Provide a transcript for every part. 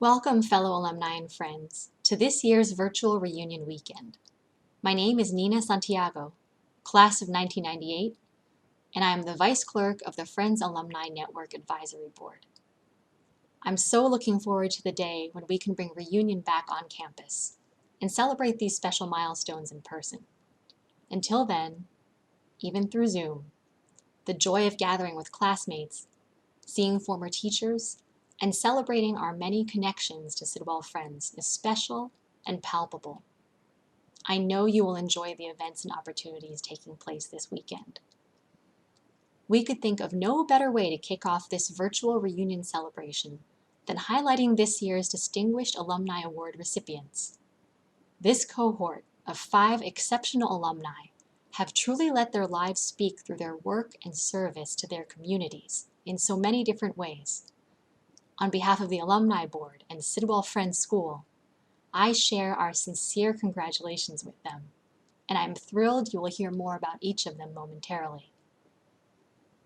Welcome, fellow alumni and friends, to this year's virtual reunion weekend. My name is Nina Santiago, class of 1998, and I am the Vice Clerk of the Friends Alumni Network Advisory Board. I'm so looking forward to the day when we can bring reunion back on campus and celebrate these special milestones in person. Until then, even through Zoom, the joy of gathering with classmates, seeing former teachers, and celebrating our many connections to Sidwell friends is special and palpable. I know you will enjoy the events and opportunities taking place this weekend. We could think of no better way to kick off this virtual reunion celebration than highlighting this year's Distinguished Alumni Award recipients. This cohort of 5 exceptional alumni have truly let their lives speak through their work and service to their communities in so many different ways. On behalf of the Alumni Board and Sidwell Friends School, I share our sincere congratulations with them, and I'm thrilled you will hear more about each of them momentarily.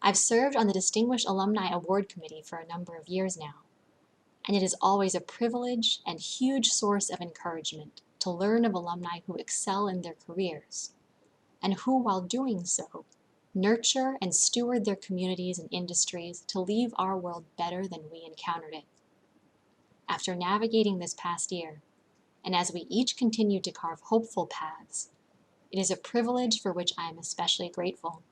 I've served on the Distinguished Alumni Award Committee for a number of years now, and it is always a privilege and huge source of encouragement to learn of alumni who excel in their careers, and who, while doing so, nurture and steward their communities and industries to leave our world better than we encountered it. After navigating this past year, and as we each continue to carve hopeful paths, it is a privilege for which I am especially grateful.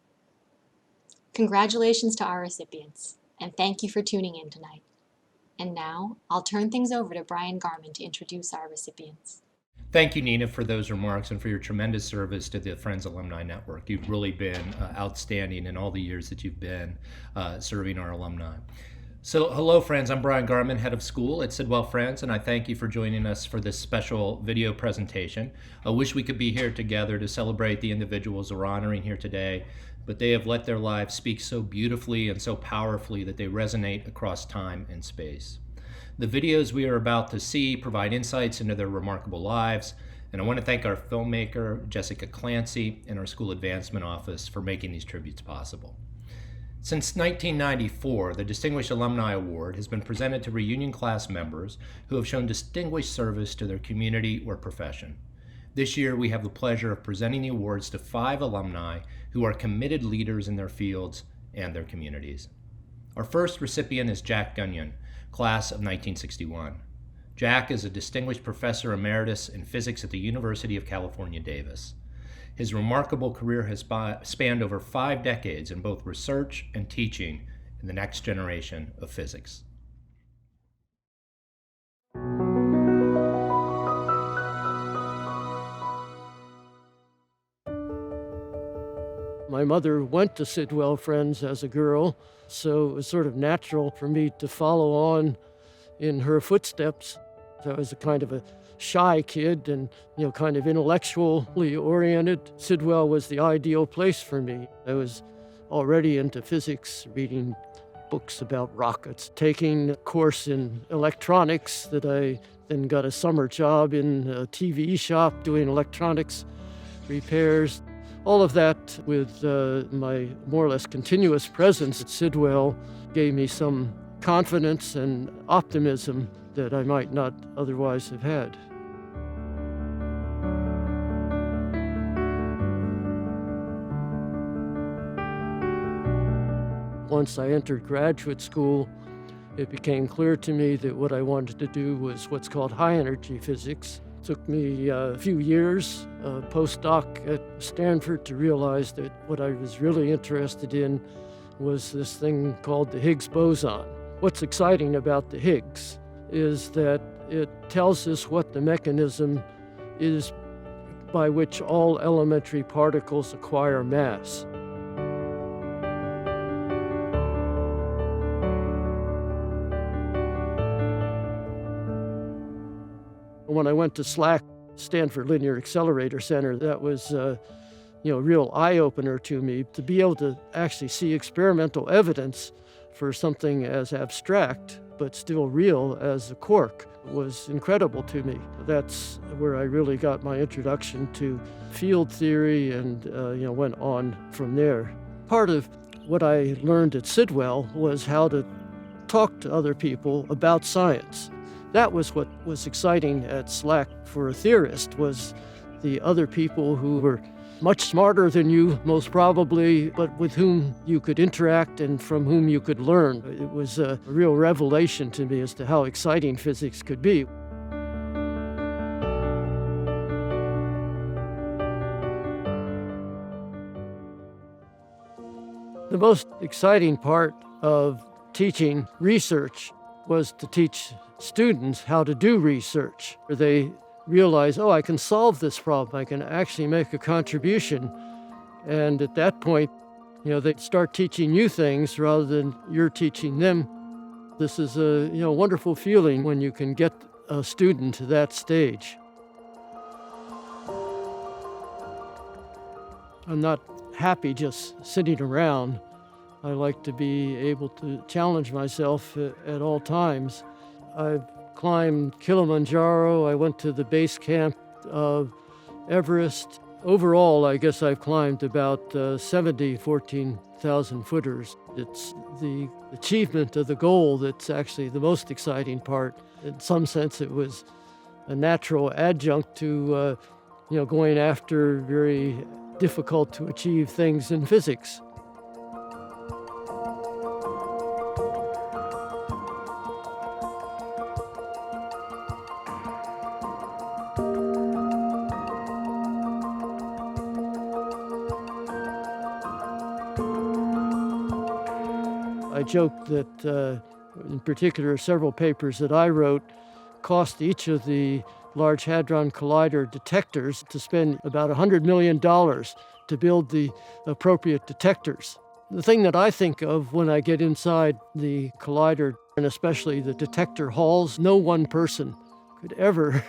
Congratulations to our recipients, and thank you for tuning in tonight. And now, I'll turn things over to Brian Garman to introduce our recipients. Thank you, Nina, for those remarks and for your tremendous service to the Friends Alumni Network. You've really been outstanding in all the years that you've been serving our alumni. So, hello, friends. I'm Brian Garman, head of school at Sidwell Friends, and I thank you for joining us for this special video presentation. I wish we could be here together to celebrate the individuals we're honoring here today, but they have let their lives speak so beautifully and so powerfully that they resonate across time and space. The videos we are about to see provide insights into their remarkable lives, and I want to thank our filmmaker, Jessica Clancy, and our School Advancement Office for making these tributes possible. Since 1994, the Distinguished Alumni Award has been presented to reunion class members who have shown distinguished service to their community or profession. This year, we have the pleasure of presenting the awards to 5 alumni who are committed leaders in their fields and their communities. Our first recipient is Jack Gunyon, class of 1961. Jack is a distinguished professor emeritus in physics at the University of California, Davis. His remarkable career has spanned over 5 decades in both research and teaching in the next generation of physics. My mother went to Sidwell Friends as a girl, so it was sort of natural for me to follow on in her footsteps. So I was a kind of a shy kid and, kind of intellectually oriented. Sidwell was the ideal place for me. I was already into physics, reading books about rockets, taking a course in electronics that I then got a summer job in a TV shop doing electronics repairs. All of that with my more or less continuous presence at Sidwell gave me some confidence and optimism that I might not otherwise have had. Once I entered graduate school, it became clear to me that what I wanted to do was what's called high-energy physics. It took me a few years, postdoc at Stanford, to realize that what I was really interested in was this thing called the Higgs Boson. What's exciting about the Higgs is that it tells us what the mechanism is by which all elementary particles acquire mass. When I went to SLAC, Stanford Linear Accelerator Center, that was a real eye-opener to me. To be able to actually see experimental evidence for something as abstract but still real as a quark was incredible to me. That's where I really got my introduction to field theory and went on from there. Part of what I learned at Sidwell was how to talk to other people about science. That was what was exciting at SLAC for a theorist, was the other people who were much smarter than you, most probably, but with whom you could interact and from whom you could learn. It was a real revelation to me as to how exciting physics could be. The most exciting part of teaching research was to teach students how to do research. They realize, oh, I can solve this problem. I can actually make a contribution. And at that point, they start teaching you things rather than you're teaching them. This is a wonderful feeling when you can get a student to that stage. I'm not happy just sitting around. I like to be able to challenge myself at all times. I've climbed Kilimanjaro. I went to the base camp of Everest. Overall, I guess I've climbed about 70 14,000 footers. It's the achievement of the goal that's actually the most exciting part. In some sense, it was a natural adjunct to going after very difficult to achieve things in physics. I joked that, in particular, several papers that I wrote cost each of the Large Hadron Collider detectors to spend about $100 million to build the appropriate detectors. The thing that I think of when I get inside the collider, and especially the detector halls, no one person could ever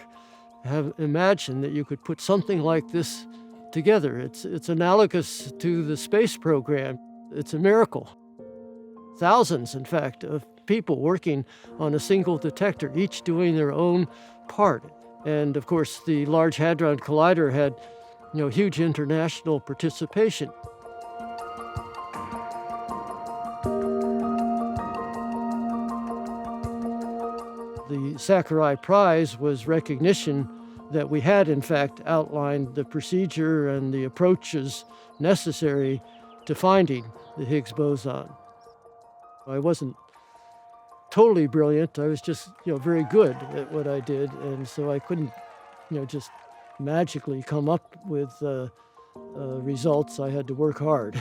have imagined that you could put something like this together. It's analogous to the space program. It's a miracle. Thousands, in fact, of people working on a single detector, each doing their own part. And of course, the Large Hadron Collider had, huge international participation. The Sakurai Prize was recognition that we had, in fact, outlined the procedure and the approaches necessary to finding the Higgs boson. I wasn't totally brilliant. I was just, very good at what I did. And so I couldn't, just magically come up with results. I had to work hard.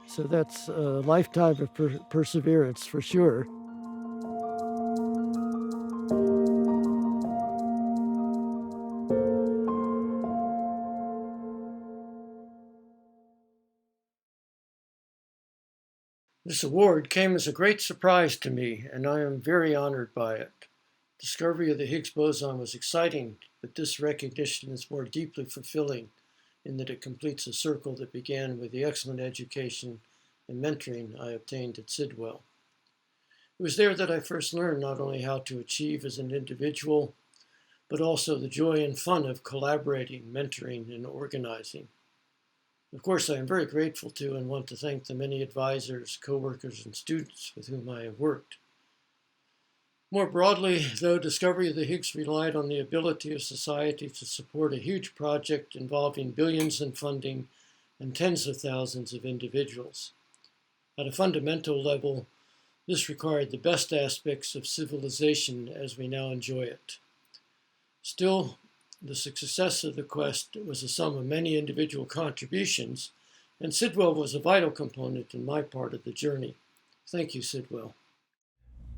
So that's a lifetime of perseverance for sure. This award came as a great surprise to me, and I am very honored by it. Discovery of the Higgs boson was exciting, but this recognition is more deeply fulfilling in that it completes a circle that began with the excellent education and mentoring I obtained at Sidwell. It was there that I first learned not only how to achieve as an individual, but also the joy and fun of collaborating, mentoring, and organizing. Of course, I am very grateful to and want to thank the many advisors, co-workers, and students with whom I have worked. More broadly, though, discovery of the Higgs relied on the ability of society to support a huge project involving billions in funding and tens of thousands of individuals. At a fundamental level, this required the best aspects of civilization as we now enjoy it. Still, the success of the quest was a sum of many individual contributions, and Sidwell was a vital component in my part of the journey. Thank you, Sidwell.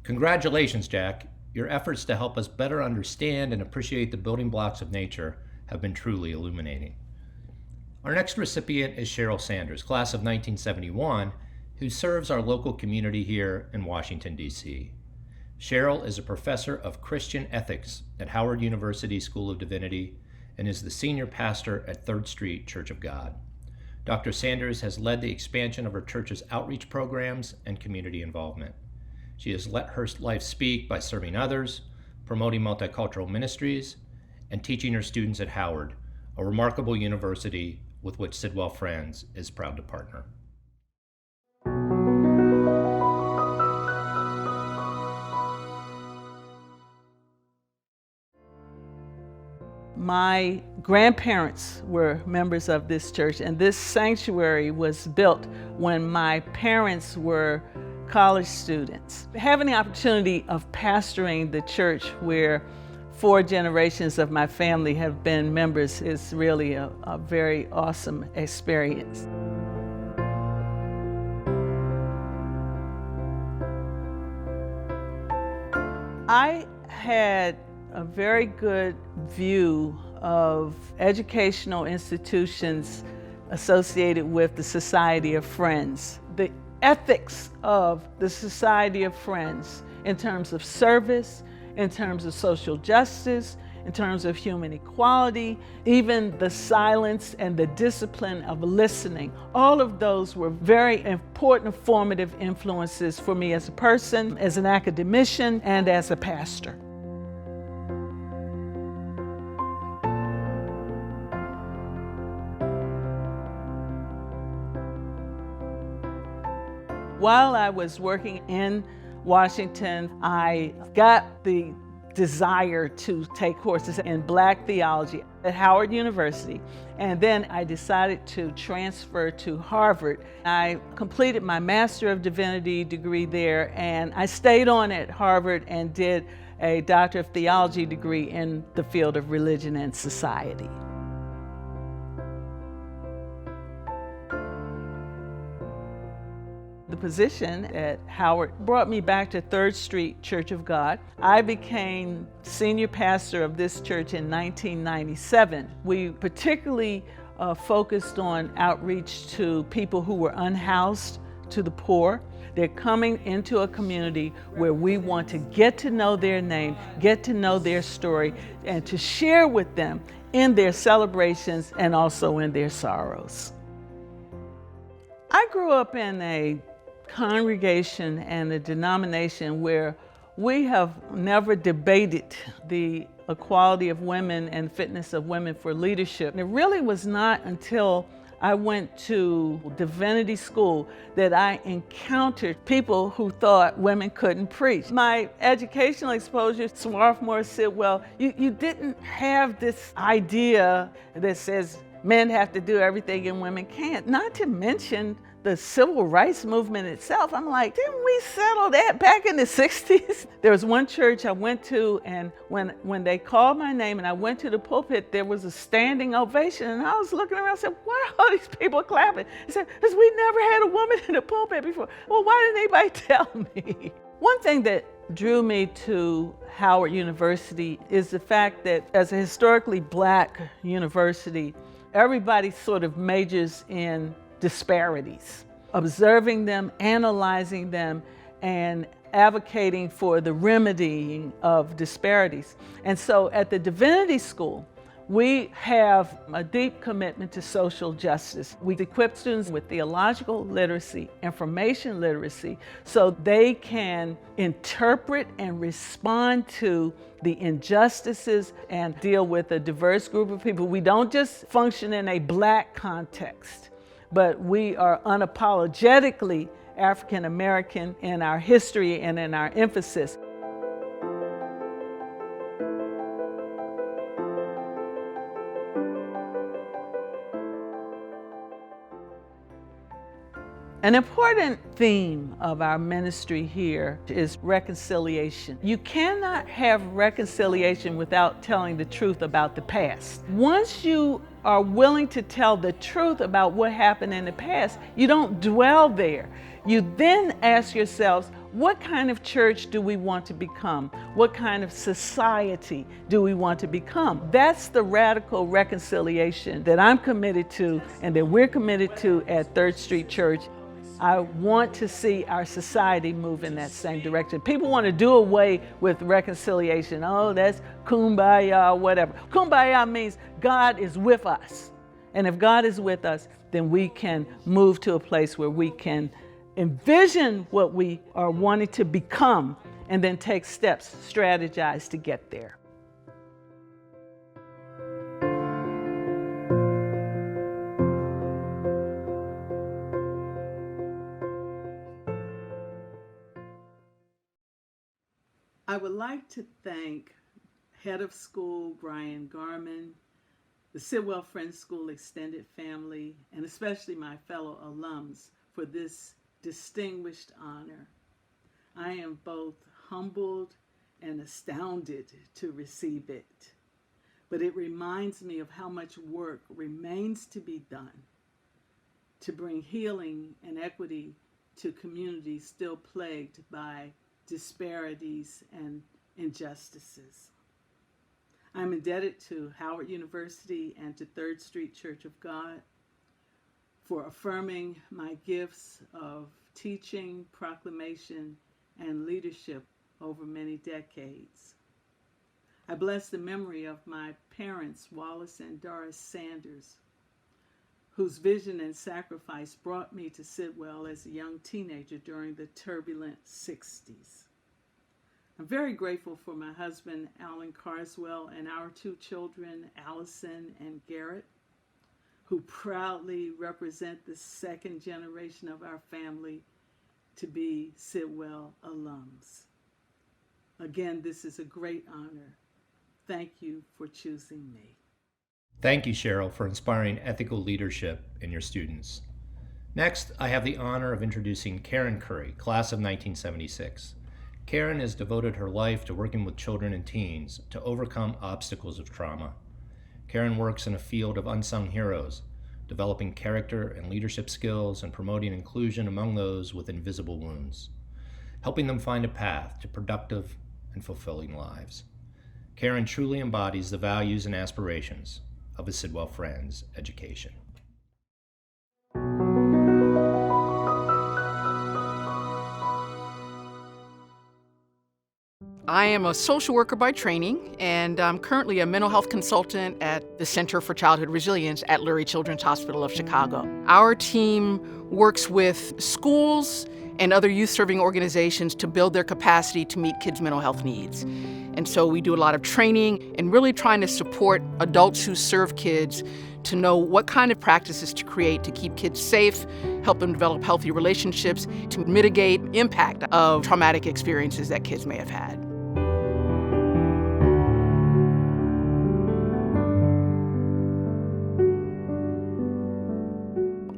Congratulations, Jack. Your efforts to help us better understand and appreciate the building blocks of nature have been truly illuminating. Our next recipient is Cheryl Sanders, class of 1971, who serves our local community here in Washington, D.C. Cheryl is a professor of Christian ethics at Howard University School of Divinity and is the senior pastor at Third Street Church of God. Dr. Sanders has led the expansion of her church's outreach programs and community involvement. She has let her life speak by serving others, promoting multicultural ministries, and teaching her students at Howard, a remarkable university with which Sidwell Friends is proud to partner. My grandparents were members of this church, and this sanctuary was built when my parents were college students. Having the opportunity of pastoring the church where 4 generations of my family have been members is really a very awesome experience. I had a very good view of educational institutions associated with the Society of Friends. The ethics of the Society of Friends in terms of service, in terms of social justice, in terms of human equality, even the silence and the discipline of listening. All of those were very important formative influences for me as a person, as an academician, and as a pastor. While I was working in Washington, I got the desire to take courses in Black theology at Howard University. And then I decided to transfer to Harvard. I completed my Master of Divinity degree there, and I stayed on at Harvard and did a Doctor of Theology degree in the field of religion and society. The position at Howard brought me back to 3rd Street Church of God. I became senior pastor of this church in 1997. We particularly focused on outreach to people who were unhoused, to the poor. They're coming into a community where we want to get to know their name, get to know their story, and to share with them in their celebrations and also in their sorrows. I grew up in a congregation and a denomination where we have never debated the equality of women and fitness of women for leadership. And it really was not until I went to divinity school that I encountered people who thought women couldn't preach. My educational exposure, sophomore Sidwell, you didn't have this idea that says men have to do everything and women can't. Not to mention the civil rights movement itself. I'm like, didn't we settle that back in the 60s? There was one church I went to, and when they called my name and I went to the pulpit, there was a standing ovation. And I was looking around and said, why are all these people clapping? I said, because we never had a woman in the pulpit before. Well, why didn't anybody tell me? One thing that drew me to Howard University is the fact that as a historically Black university, everybody sort of majors in disparities, observing them, analyzing them, and advocating for the remedying of disparities. And so at the Divinity School, we have a deep commitment to social justice. We equip students with theological literacy, information literacy, so they can interpret and respond to the injustices and deal with a diverse group of people. We don't just function in a Black context, but we are unapologetically African American in our history and in our emphasis. An important theme of our ministry here is reconciliation. You cannot have reconciliation without telling the truth about the past. Once you are willing to tell the truth about what happened in the past, you don't dwell there. You then ask yourselves, what kind of church do we want to become? What kind of society do we want to become? That's the radical reconciliation that I'm committed to and that we're committed to at 3rd Street Church. I want to see our society move in that same direction. People want to do away with reconciliation. Oh, that's kumbaya, whatever. Kumbaya means God is with us. And if God is with us, then we can move to a place where we can envision what we are wanting to become and then take steps, strategize to get there. I would like to thank head of school, Brian Garman, the Sidwell Friends School extended family, and especially my fellow alums for this distinguished honor. I am both humbled and astounded to receive it, but it reminds me of how much work remains to be done to bring healing and equity to communities still plagued by disparities and injustices. I'm indebted to Howard University and to Third Street Church of God for affirming my gifts of teaching, proclamation, and leadership over many decades. I bless the memory of my parents, Wallace and Doris Sanders, whose vision and sacrifice brought me to Sidwell as a young teenager during the turbulent 60s. I'm very grateful for my husband, Alan Carswell, and our two children, Allison and Garrett, who proudly represent the second generation of our family to be Sidwell alums. Again, this is a great honor. Thank you for choosing me. Thank you, Cheryl, for inspiring ethical leadership in your students. Next, I have the honor of introducing Karen Curry, class of 1976. Karen has devoted her life to working with children and teens to overcome obstacles of trauma. Karen works in a field of unsung heroes, developing character and leadership skills and promoting inclusion among those with invisible wounds, helping them find a path to productive and fulfilling lives. Karen truly embodies the values and aspirations of a Sidwell Friends education. I am a social worker by training, and I'm currently a mental health consultant at the Center for Childhood Resilience at Lurie Children's Hospital of Chicago. Our team works with schools and other youth-serving organizations to build their capacity to meet kids' mental health needs. And so we do a lot of training and really trying to support adults who serve kids to know what kind of practices to create to keep kids safe, help them develop healthy relationships, to mitigate impact of traumatic experiences that kids may have had.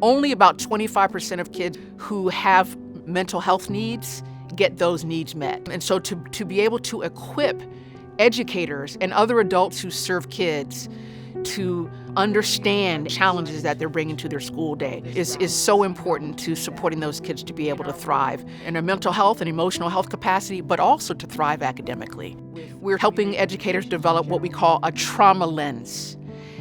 Only about 25% of kids who have mental health needs get those needs met. And so to be able to equip educators and other adults who serve kids to understand challenges that they're bringing to their school day is so important to supporting those kids to be able to thrive in a mental health and emotional health capacity, but also to thrive academically. We're helping educators develop what we call a trauma lens.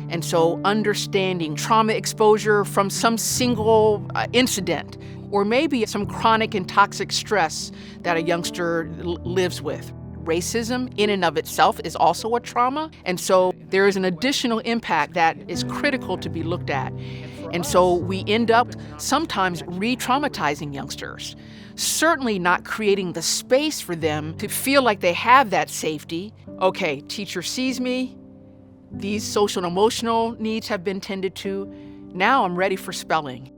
And so understanding trauma exposure from some single incident, or maybe some chronic and toxic stress that a youngster lives with. Racism in and of itself is also a trauma, and so there is an additional impact that is critical to be looked at. And so we end up sometimes re-traumatizing youngsters, certainly not creating the space for them to feel like they have that safety. Okay, teacher sees me, these social and emotional needs have been tended to, now I'm ready for spelling.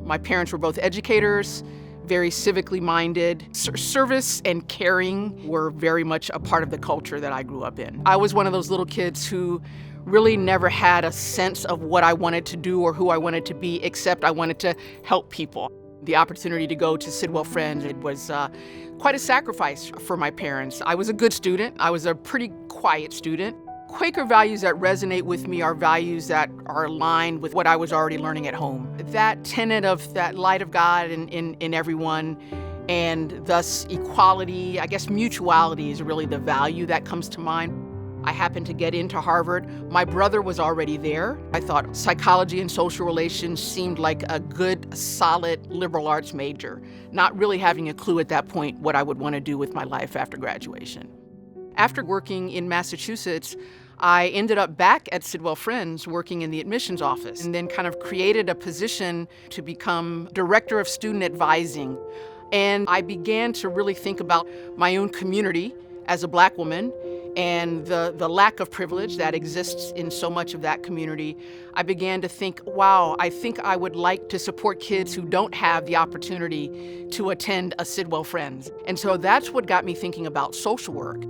My parents were both educators, very civically minded. Service and caring were very much a part of the culture that I grew up in. I was one of those little kids who really never had a sense of what I wanted to do or who I wanted to be, except I wanted to help people. The opportunity to go to Sidwell Friends, it was quite a sacrifice for my parents. I was a good student. I was a pretty quiet student. Quaker values that resonate with me are values that are aligned with what I was already learning at home. That tenet of that light of God in everyone, and thus equality, I guess mutuality is really the value that comes to mind. I happened to get into Harvard. My brother was already there. I thought psychology and social relations seemed like a good, solid liberal arts major, not really having a clue at that point what I would want to do with my life after graduation. After working in Massachusetts, I ended up back at Sidwell Friends working in the admissions office, and then kind of created a position to become director of student advising. And I began to really think about my own community as a Black woman and the lack of privilege that exists in so much of that community. I began to think, wow, I think I would like to support kids who don't have the opportunity to attend a Sidwell Friends. And so that's what got me thinking about social work.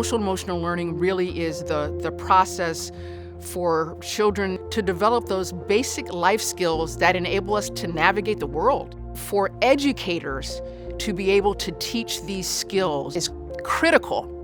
social emotional learning really is the process for children to develop those basic life skills that enable us to navigate the world. For educators to be able to teach these skills is critical.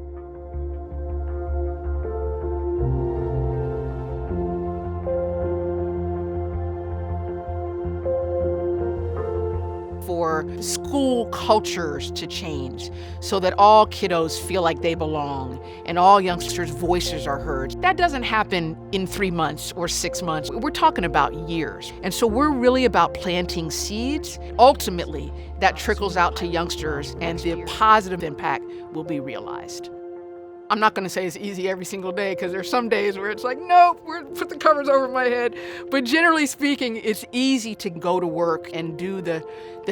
For school cultures to change so that all kiddos feel like they belong and all youngsters' voices are heard. That doesn't happen in 3 months or 6 months. We're talking about years. And so we're really about planting seeds. Ultimately, that trickles out to youngsters and the positive impact will be realized. I'm not going to say it's easy every single day because there's some days where it's like, nope, put the covers over my head. But generally speaking, it's easy to go to work and do the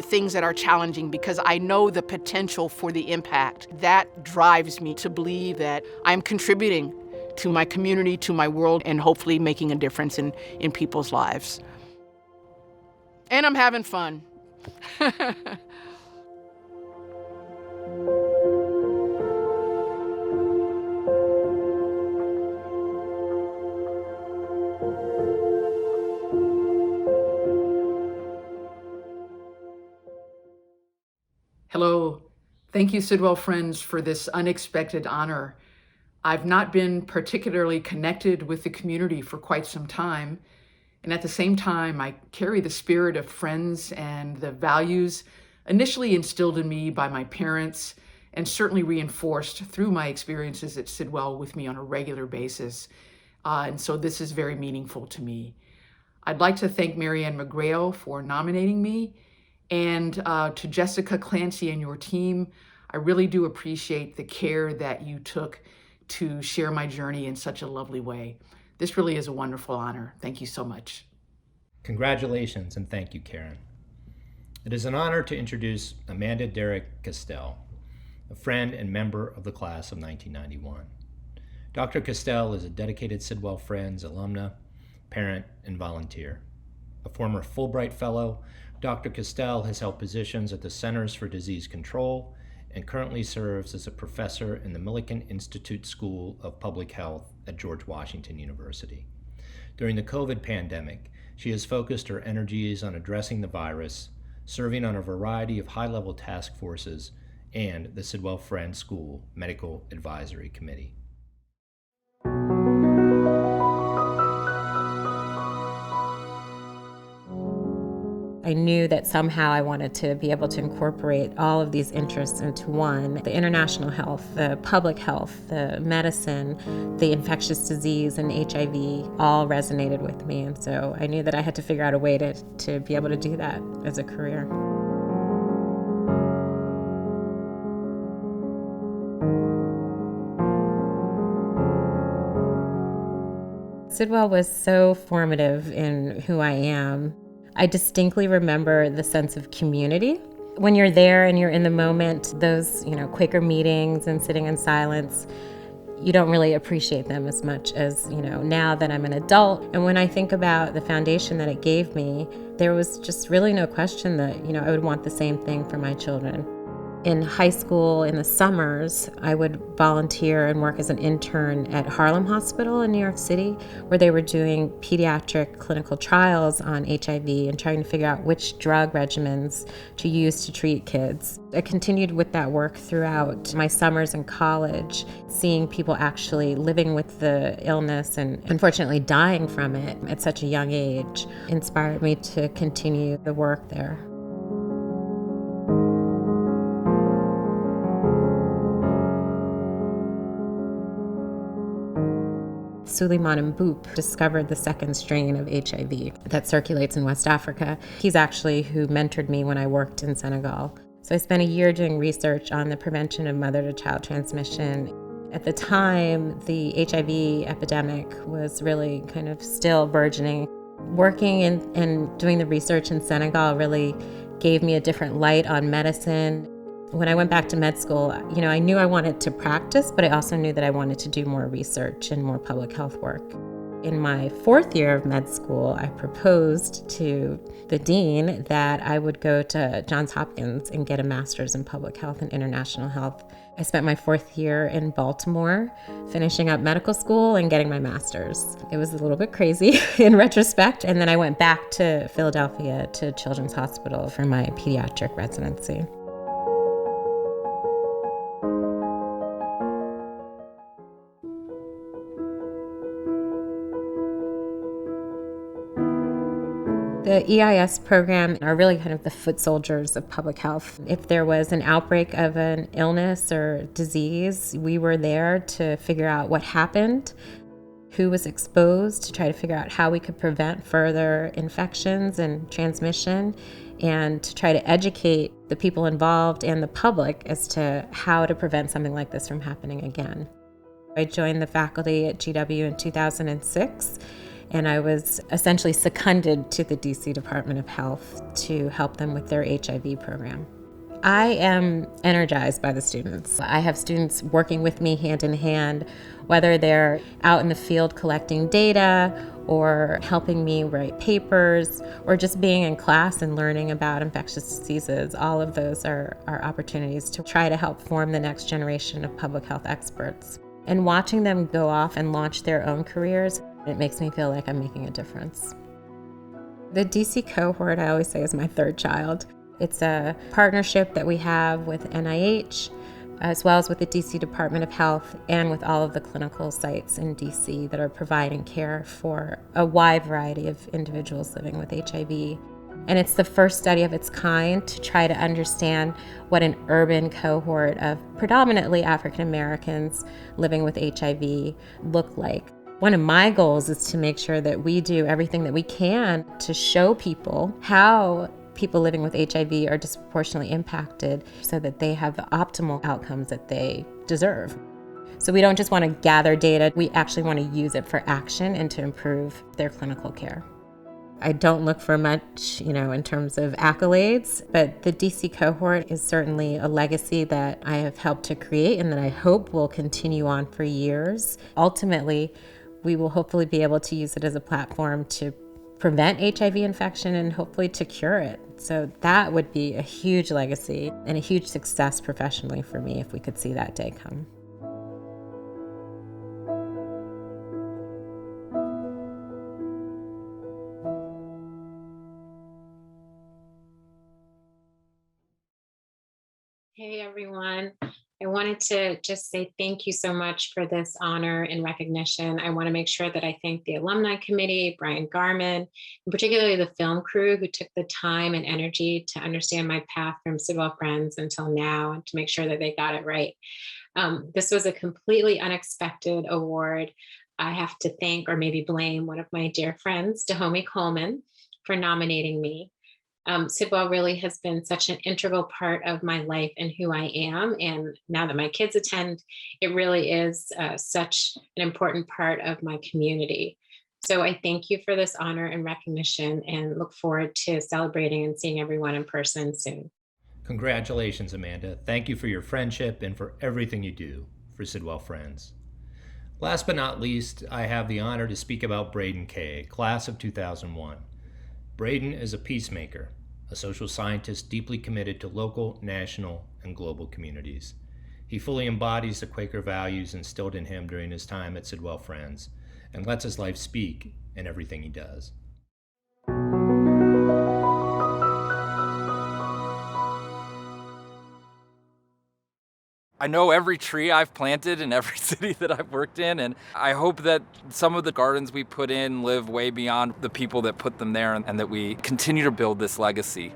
things that are challenging because I know the potential for the impact. That drives me to believe that I'm contributing to my community, to my world, and hopefully making a difference in people's lives. And I'm having fun. Hello. Thank you, Sidwell friends, for this unexpected honor. I've not been particularly connected with the community for quite some time, and at the same time, I carry the spirit of friends and the values initially instilled in me by my parents and certainly reinforced through my experiences at Sidwell with me on a regular basis. And so this is very meaningful to me. I'd like to thank Marianne McGrail for nominating me. And to Jessica Clancy and your team, I really do appreciate the care that you took to share my journey in such a lovely way. This really is a wonderful honor. Thank you so much. Congratulations and thank you, Karen. It is an honor to introduce Amanda Derrick Castell, a friend and member of the class of 1991. Dr. Castell is a dedicated Sidwell Friends alumna, parent, and volunteer. A former Fulbright Fellow, Dr. Castell has held positions at the Centers for Disease Control and currently serves as a professor in the Millikan Institute School of Public Health at George Washington University. During the COVID pandemic, she has focused her energies on addressing the virus, serving on a variety of high-level task forces, and the Sidwell Friends School Medical Advisory Committee. I knew that somehow I wanted to be able to incorporate all of these interests into one. The international health, the public health, the medicine, the infectious disease, and HIV all resonated with me. And so I knew that I had to figure out a way to be able to do that as a career. Sidwell was so formative in who I am. I distinctly remember the sense of community. When you're there and you're in the moment, those, Quaker meetings and sitting in silence, you don't really appreciate them as much as, now that I'm an adult. And when I think about the foundation that it gave me, there was just really no question that, I would want the same thing for my children. In high school, in the summers, I would volunteer and work as an intern at Harlem Hospital in New York City, where they were doing pediatric clinical trials on HIV and trying to figure out which drug regimens to use to treat kids. I continued with that work throughout my summers in college, seeing people actually living with the illness and unfortunately dying from it at such a young age inspired me to continue the work there. Suleiman Mboop discovered the second strain of HIV that circulates in West Africa. He's actually who mentored me when I worked in Senegal. So I spent a year doing research on the prevention of mother-to-child transmission. At the time, the HIV epidemic was really kind of still burgeoning. Working and doing the research in Senegal really gave me a different light on medicine. When I went back to med school, I knew I wanted to practice, but I also knew that I wanted to do more research and more public health work. In my fourth year of med school, I proposed to the dean that I would go to Johns Hopkins and get a master's in public health and international health. I spent my fourth year in Baltimore, finishing up medical school and getting my master's. It was a little bit crazy in retrospect, and then I went back to Philadelphia to Children's Hospital for my pediatric residency. The EIS program are really kind of the foot soldiers of public health. If there was an outbreak of an illness or disease, we were there to figure out what happened, who was exposed, to try to figure out how we could prevent further infections and transmission, and to try to educate the people involved and the public as to how to prevent something like this from happening again. I joined the faculty at GW in 2006. And I was essentially seconded to the DC Department of Health to help them with their HIV program. I am energized by the students. I have students working with me hand in hand, whether they're out in the field collecting data or helping me write papers or just being in class and learning about infectious diseases. All of those are opportunities to try to help form the next generation of public health experts. And watching them go off and launch their own careers, it makes me feel like I'm making a difference. The DC cohort, I always say, is my third child. It's a partnership that we have with NIH, as well as with the DC Department of Health and with all of the clinical sites in DC that are providing care for a wide variety of individuals living with HIV. And it's the first study of its kind to try to understand what an urban cohort of predominantly African Americans living with HIV look like. One of my goals is to make sure that we do everything that we can to show people how people living with HIV are disproportionately impacted so that they have the optimal outcomes that they deserve. So we don't just want to gather data, we actually want to use it for action and to improve their clinical care. I don't look for much, in terms of accolades, but the DC cohort is certainly a legacy that I have helped to create and that I hope will continue on for years. Ultimately, we will hopefully be able to use it as a platform to prevent HIV infection and hopefully to cure it. So that would be a huge legacy and a huge success professionally for me if we could see that day come. Hey everyone. I wanted to just say thank you so much for this honor and recognition. I want to make sure that I thank the Alumni Committee, Brian Garman, and particularly the film crew who took the time and energy to understand my path from Sidwell Friends until now and to make sure that they got it right. This was a completely unexpected award. I have to thank or maybe blame one of my dear friends, Dahomey Coleman, for nominating me. Sidwell really has been such an integral part of my life and who I am. And now that my kids attend, it really is such an important part of my community. So I thank you for this honor and recognition and look forward to celebrating and seeing everyone in person soon. Congratulations, Amanda. Thank you for your friendship and for everything you do for Sidwell Friends. Last but not least, I have the honor to speak about Braden K, class of 2001. Braden is a peacemaker, a social scientist deeply committed to local, national, and global communities. He fully embodies the Quaker values instilled in him during his time at Sidwell Friends and lets his life speak in everything he does. I know every tree I've planted in every city that I've worked in, and I hope that some of the gardens we put in live way beyond the people that put them there and that we continue to build this legacy.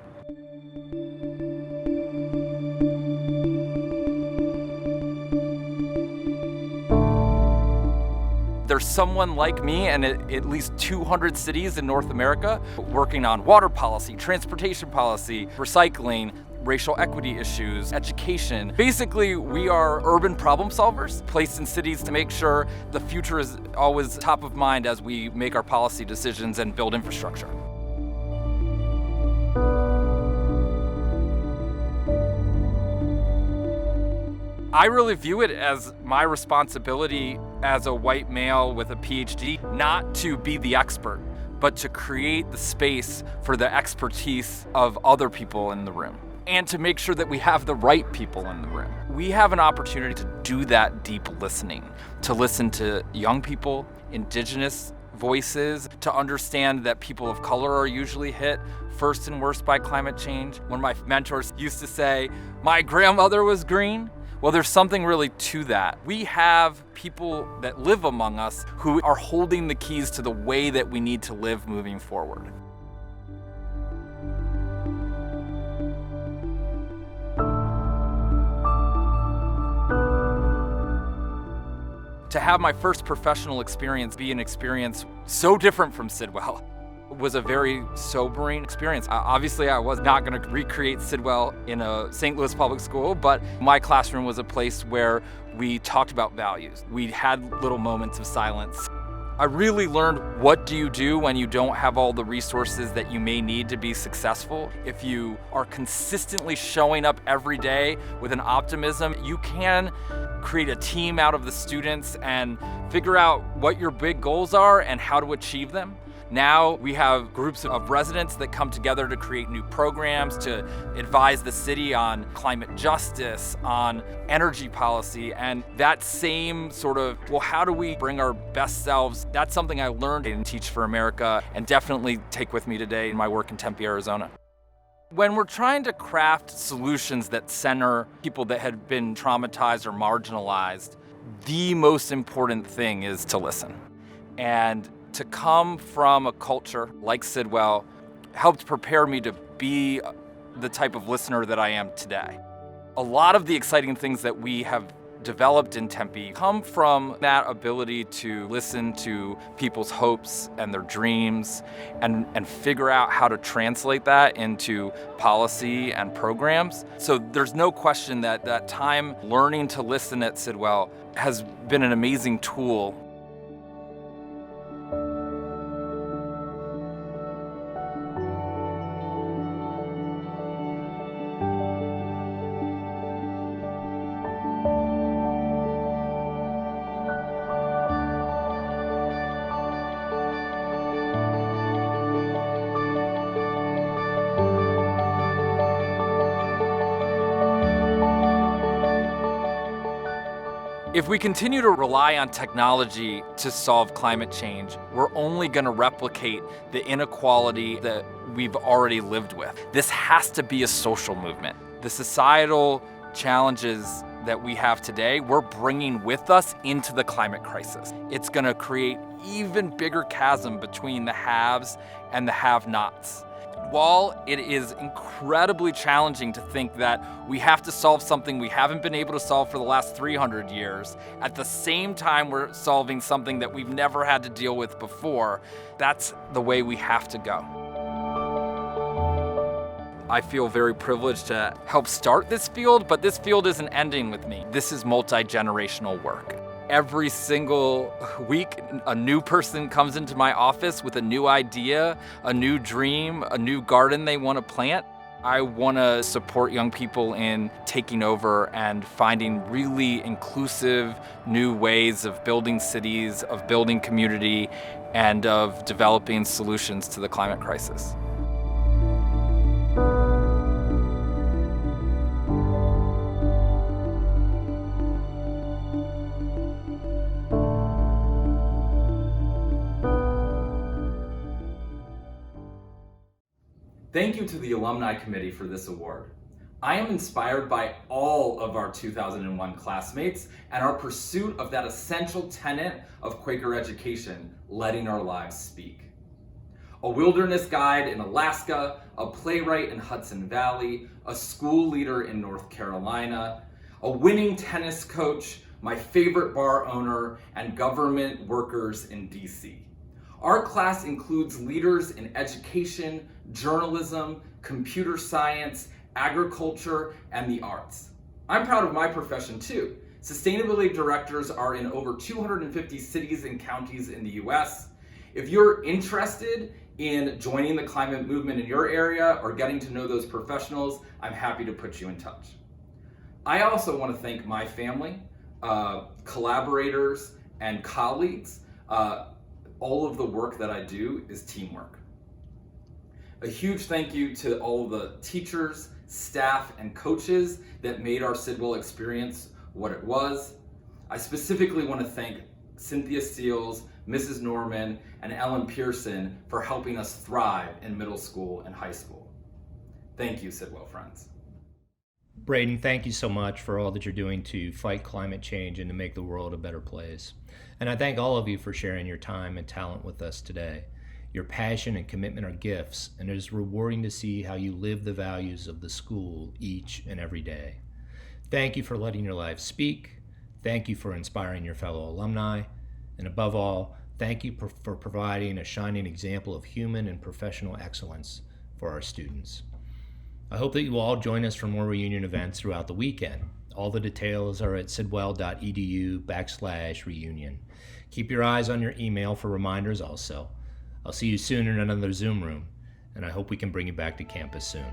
There's someone like me and at least 200 cities in North America working on water policy, transportation policy, recycling, racial equity issues, education. Basically, we are urban problem solvers placed in cities to make sure the future is always top of mind as we make our policy decisions and build infrastructure. I really view it as my responsibility as a white male with a PhD, not to be the expert, but to create the space for the expertise of other people in the room, and to make sure that we have the right people in the room. We have an opportunity to do that deep listening, to listen to young people, indigenous voices, to understand that people of color are usually hit first and worst by climate change. One of my mentors used to say, "My grandmother was green." Well, there's something really to that. We have people that live among us who are holding the keys to the way that we need to live moving forward. To have my first professional experience be an experience so different from Sidwell was a very sobering experience. Obviously, I was not going to recreate Sidwell in a St. Louis public school, but my classroom was a place where we talked about values. We had little moments of silence. I really learned, what do you do when you don't have all the resources that you may need to be successful? If you are consistently showing up every day with an optimism, you can create a team out of the students and figure out what your big goals are and how to achieve them. Now we have groups of residents that come together to create new programs, to advise the city on climate justice, on energy policy, and that same sort of, well, how do we bring our best selves? That's something I learned in Teach for America and definitely take with me today in my work in Tempe, Arizona. When we're trying to craft solutions that center people that had been traumatized or marginalized, the most important thing is to listen. And to come from a culture like Sidwell helped prepare me to be the type of listener that I am today. A lot of the exciting things that we have developed in Tempe come from that ability to listen to people's hopes and their dreams and figure out how to translate that into policy and programs. So there's no question that that time learning to listen at Sidwell has been an amazing tool. If we continue to rely on technology to solve climate change, we're only going to replicate the inequality that we've already lived with. This has to be a social movement. The societal challenges that we have today, we're bringing with us into the climate crisis. It's going to create even bigger chasm between the haves and the have-nots. While it is incredibly challenging to think that we have to solve something we haven't been able to solve for the last 300 years, at the same time we're solving something that we've never had to deal with before, that's the way we have to go. I feel very privileged to help start this field, but this field isn't ending with me. This is multi-generational work. Every single week, a new person comes into my office with a new idea, a new dream, a new garden they want to plant. I want to support young people in taking over and finding really inclusive new ways of building cities, of building community, and of developing solutions to the climate crisis. Thank you to the Alumni Committee for this award. I am inspired by all of our 2001 classmates and our pursuit of that essential tenet of Quaker education, letting our lives speak. A wilderness guide in Alaska, a playwright in Hudson Valley, a school leader in North Carolina, a winning tennis coach, my favorite bar owner, and government workers in DC. Our class includes leaders in education, journalism, computer science, agriculture, and the arts. I'm proud of my profession too. Sustainability directors are in over 250 cities and counties in the US. If you're interested in joining the climate movement in your area or getting to know those professionals, I'm happy to put you in touch. I also want to thank my family, collaborators, and colleagues, all of the work that I do is teamwork. A huge thank you to all of the teachers, staff, and coaches that made our Sidwell experience what it was. I specifically want to thank Cynthia Seals, Mrs. Norman, and Ellen Pearson for helping us thrive in middle school and high school. Thank you, Sidwell friends. Braden, thank you so much for all that you're doing to fight climate change and to make the world a better place. And I thank all of you for sharing your time and talent with us today. Your passion and commitment are gifts, and it is rewarding to see how you live the values of the school each and every day. Thank you for letting your lives speak. Thank you for inspiring your fellow alumni. And above all, thank you for providing a shining example of human and professional excellence for our students. I hope that you will all join us for more reunion events throughout the weekend. All the details are at sidwell.edu/reunion. Keep your eyes on your email for reminders also. I'll see you soon in another Zoom room, and I hope we can bring you back to campus soon.